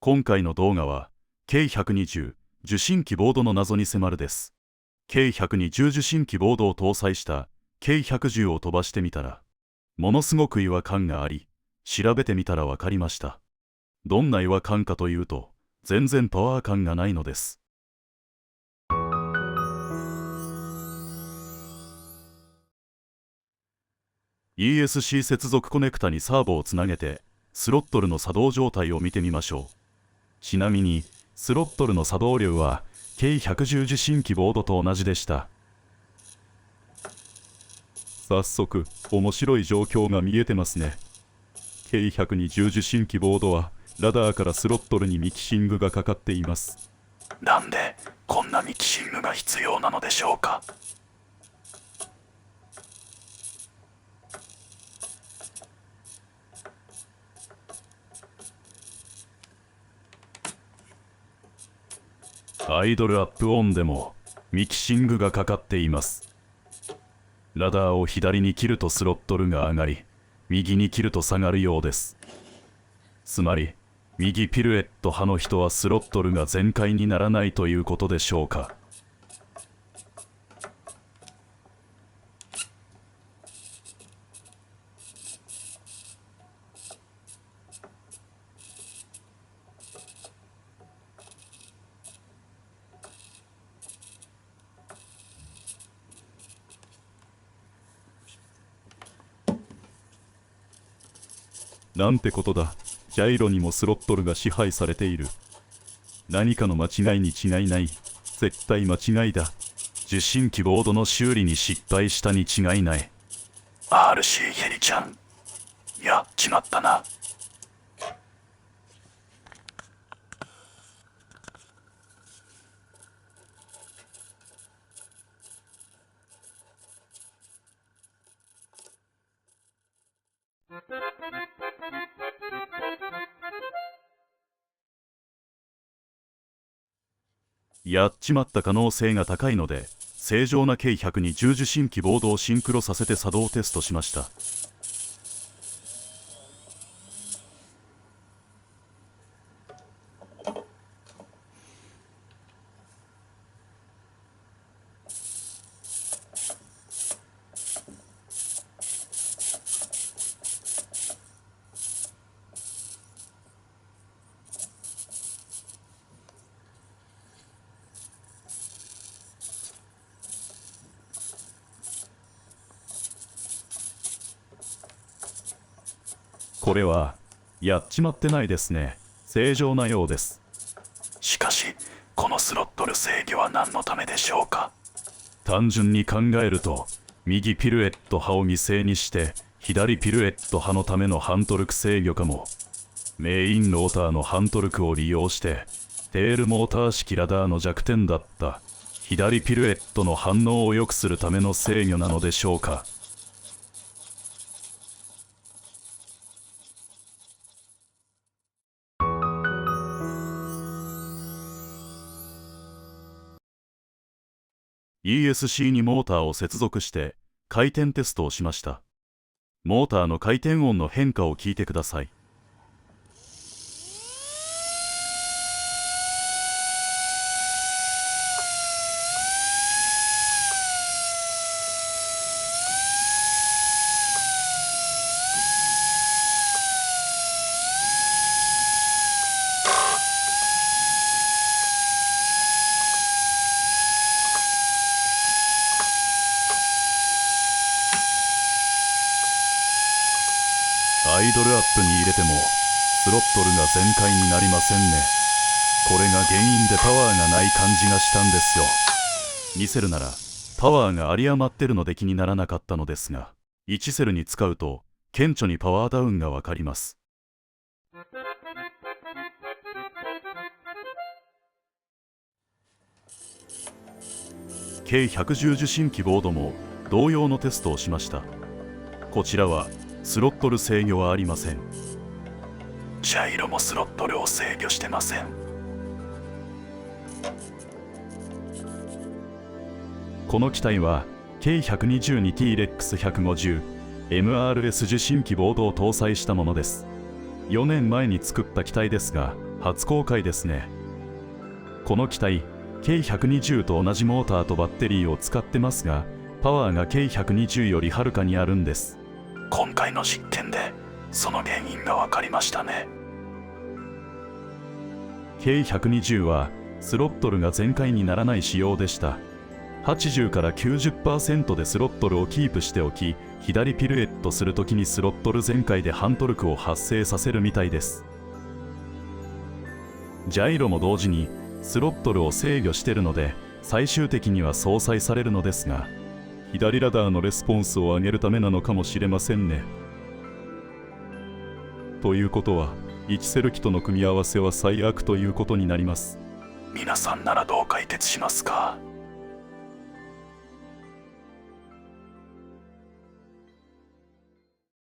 今回の動画は K120 受信機ボードの謎に迫るです。K120 受信機ボードを搭載した K110 を飛ばしてみたら、ものすごく違和感があり、調べてみたらわかりました。どんな違和感かというと、全然パワー感がないのです。ESC 接続コネクタにサーボをつなげて、スロットルの作動状態を見てみましょう。ちなみに、スロットルの作動量は K110 受信機ボードと同じでした。早速、面白い状況が見えてますね。K120 受信機ボードは、ラダーからスロットルにミキシングがかかっています。なんで、こんなミキシングが必要なのでしょうか。アイドルアップオンでもミキシングがかかっています。ラダーを左に切るとスロットルが上がり、右に切ると下がるようです。つまり、右ピルエット派の人はスロットルが全開にならないということでしょうか。なんてことだ。ジャイロにもスロットルが支配されている。何かの間違いに違いない。絶対間違いだ。受信機ボードの修理に失敗したに違いない。RC ヘリちゃん。やっちまったな。やっちまった可能性が高いので、正常な K120 受信機ボードをシンクロさせて作動テストしました。これは、やっちまってないですね。正常なようです。しかし、このスロットル制御は何のためでしょうか。単純に考えると、右ピルエット派を犠牲にして、左ピルエット派のための反トルク制御かも。メインローターの反トルクを利用して、テールモーター式ラダーの弱点だった、左ピルエットの反応を良くするための制御なのでしょうか。ESC にモーターを接続して回転テストをしました。モーターの回転音の変化を聞いてください。アイドルアップに入れてもスロットルが全開になりませんね。これが原因でパワーがない感じがしたんですよ。2セルならパワーが有り余ってるので気にならなかったのですが、1セルに使うと顕著にパワーダウンがわかります。K110 受信機ボードも同様のテストをしました。こちらはスロットル制御はありません。ジャイロもスロットルを制御してません。この機体は K120 に T-REX150 MRS 受信機ボードを搭載したものです。4年前に作った機体ですが、初公開ですね。この機体 K120 と同じモーターとバッテリーを使ってますが、パワーが K120 よりはるかにあるんです。今回の実験でその原因が分かりましたね。K120 はスロットルが全開にならない仕様でした。80から 90% でスロットルをキープしておき、左ピルエットするときにスロットル全開で反トルクを発生させるみたいです。ジャイロも同時にスロットルを制御してるので、最終的には相殺されるのですが、左ラダーのレスポンスを上げるためなのかもしれませんね。ということは、1セル機との組み合わせは最悪ということになります。皆さんならどう解決しますか？